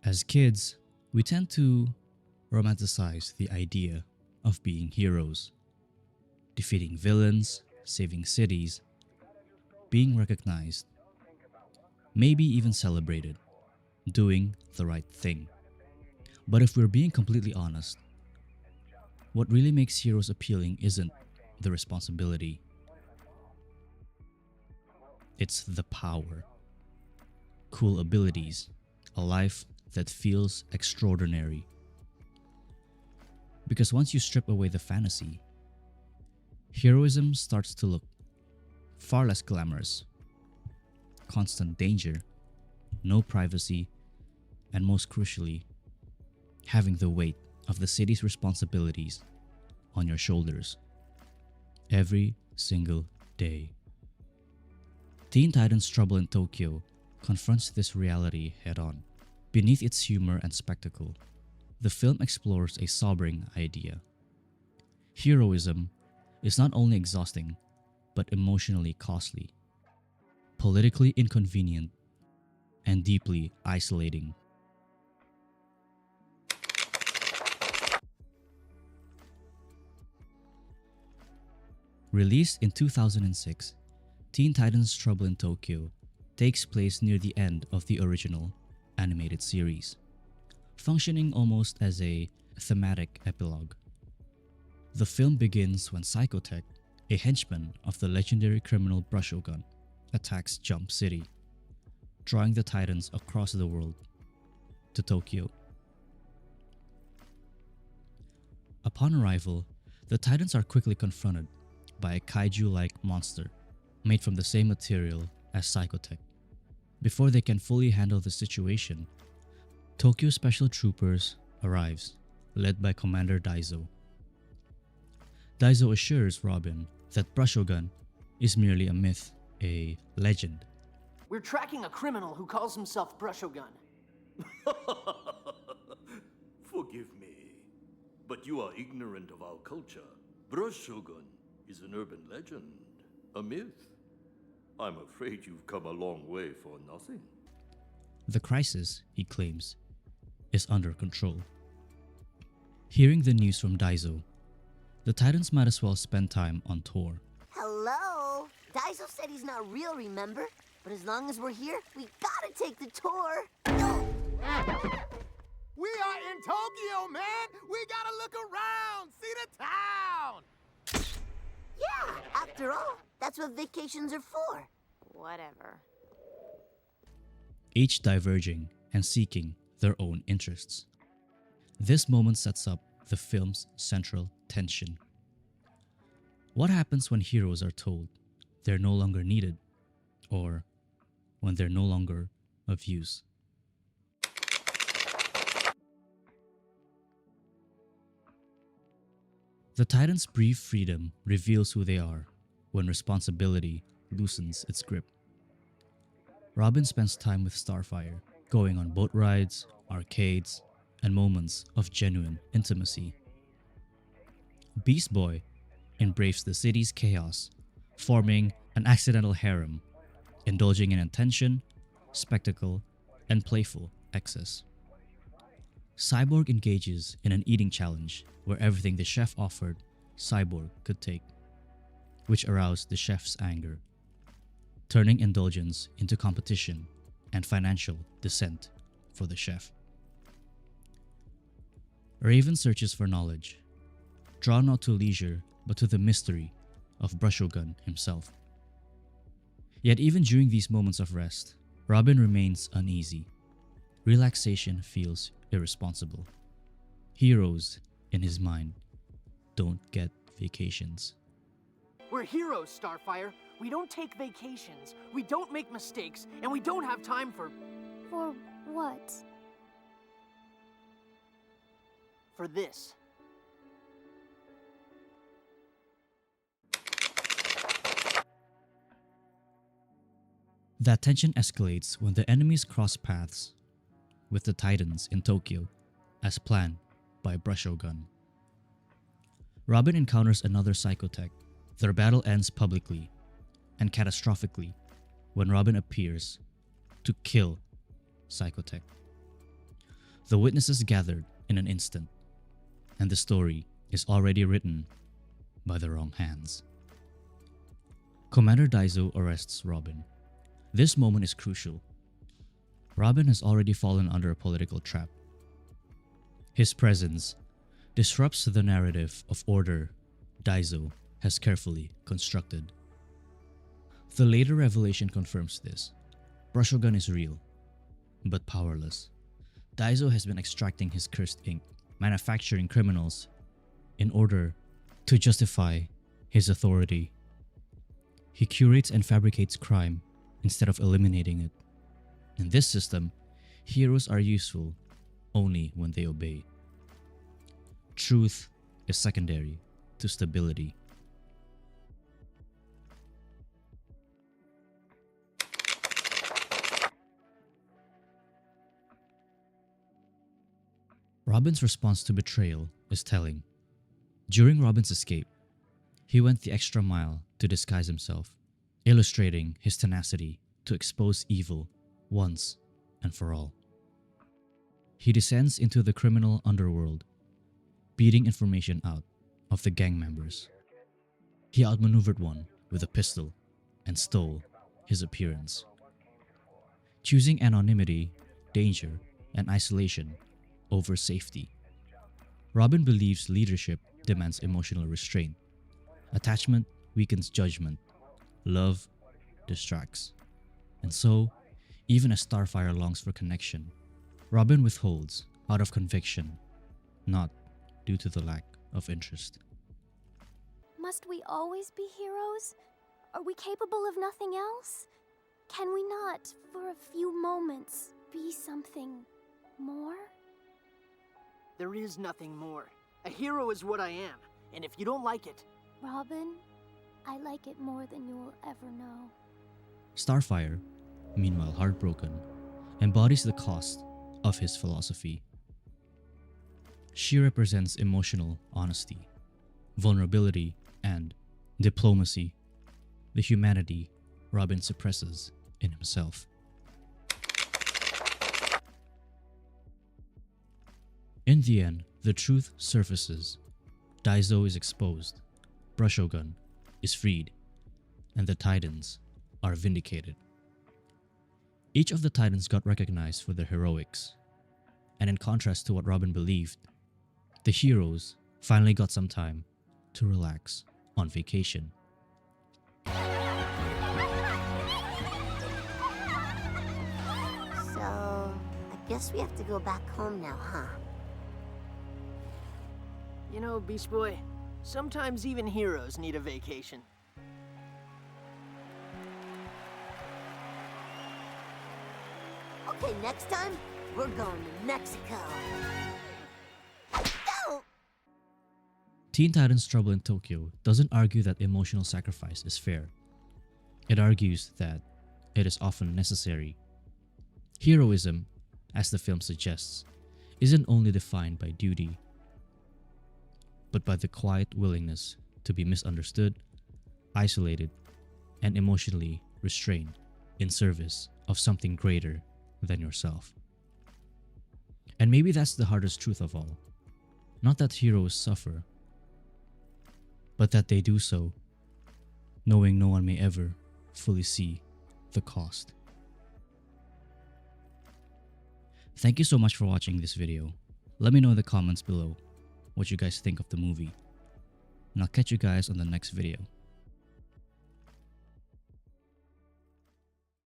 As kids, we tend to romanticize the idea of being heroes, defeating villains, saving cities, being recognized, maybe even celebrated, doing the right thing. But if we're being completely honest, what really makes heroes appealing isn't the responsibility, it's the power, cool abilities, a life that feels extraordinary. Because once you strip away the fantasy, heroism starts to look far less glamorous. Constant danger, no privacy, and most crucially, having the weight of the city's responsibilities on your shoulders every single day. Teen Titans Trouble in Tokyo confronts this reality head on. Beneath its humor and spectacle, the film explores a sobering idea. Heroism is not only exhausting, but emotionally costly, politically inconvenient, and deeply isolating. Released in 2006, Teen Titans Trouble in Tokyo takes place near the end of the original animated series, functioning almost as a thematic epilogue. The film begins when Psychotech, a henchman of the legendary criminal Brushogun, attacks Jump City, drawing the Titans across the world to Tokyo. Upon arrival, the Titans are quickly confronted by a kaiju-like monster made from the same material as Psychotech. Before they can fully handle the situation, Tokyo Special Troopers arrives, led by Commander Daizo. Daizo assures Robin that Brushogun is merely a myth, a legend. We're tracking a criminal who calls himself Brushogun. Forgive me, but you are ignorant of our culture. Brushogun is an urban legend, a myth. I'm afraid you've come a long way for nothing. The crisis, he claims, is under control. Hearing the news from Daizo, the Titans might as well spend time on tour. Hello? Daiso said he's not real, remember? But as long as we're here, we gotta take the tour. We are in Tokyo, man! We gotta look around, see the town! Yeah, after all, that's what vacations are for. Whatever. Each diverging and seeking their own interests. This moment sets up the film's central tension. What happens when heroes are told they're no longer needed, or when they're no longer of use? The Titans' brief freedom reveals who they are when responsibility loosens its grip. Robin spends time with Starfire, going on boat rides, arcades, and moments of genuine intimacy. Beast Boy embraces the city's chaos, forming an accidental harem, indulging in attention, spectacle, and playful excess. Cyborg engages in an eating challenge where everything the chef offered, Cyborg could take, which aroused the chef's anger, turning indulgence into competition and financial descent for the chef. Raven searches for knowledge, drawn not to leisure but to the mystery of Brushogun himself. Yet even during these moments of rest, Robin remains uneasy. Relaxation feels irresponsible. Heroes, in his mind, don't get vacations. We're heroes, Starfire. We don't take vacations, we don't make mistakes, and we don't have time for what? for this. That tension escalates when the enemies cross paths with the Titans in Tokyo, as planned by Brushogun. Robin encounters another Psychotech. Their battle ends publicly and catastrophically when Robin appears to kill Psychotech. The witnesses gathered in an instant, and the story is already written by the wrong hands. Commander Daizo arrests Robin. This moment is crucial. Robin has already fallen under a political trap. His presence disrupts the narrative of order Daizo has carefully constructed. The later revelation confirms this. Brushogun is real, but powerless. Daizo has been extracting his cursed ink, manufacturing criminals in order to justify his authority. He curates and fabricates crime instead of eliminating it. In this system, heroes are useful only when they obey. Truth is secondary to stability. Robin's response to betrayal is telling. During Robin's escape, he went the extra mile to disguise himself, illustrating his tenacity to expose evil once and for all. He descends into the criminal underworld, beating information out of the gang members. He outmaneuvered one with a pistol and stole his appearance. Choosing anonymity, danger, and isolation over safety, Robin believes leadership demands emotional restraint. Attachment weakens judgment. Love distracts. And so, even as Starfire longs for connection, Robin withholds out of conviction, not due to the lack of interest. Must we always be heroes? Are we capable of nothing else? Can we not, for a few moments, be something more? There is nothing more. A hero is what I am, and if you don't like it... Robin, I like it more than you will ever know. Starfire, meanwhile heartbroken, embodies the cost of his philosophy. She represents emotional honesty, vulnerability, and diplomacy, the humanity Robin suppresses in himself. In the end, the truth surfaces. Daizo is exposed, Brushogun is freed, and the Titans are vindicated. Each of the Titans got recognized for their heroics, and in contrast to what Robin believed, the heroes finally got some time to relax on vacation. So, I guess we have to go back home now, huh? You know, Beast Boy, sometimes even heroes need a vacation. Okay, next time, we're going to Mexico. Go! Teen Titans Trouble in Tokyo doesn't argue that emotional sacrifice is fair. It argues that it is often necessary. Heroism, as the film suggests, isn't only defined by duty, but by the quiet willingness to be misunderstood, isolated, and emotionally restrained in service of something greater than yourself. And maybe that's the hardest truth of all. Not that heroes suffer, but that they do so knowing no one may ever fully see the cost. Thank you so much for watching this video. Let me know in the comments below what you guys think of the movie. And I'll catch you guys on the next video.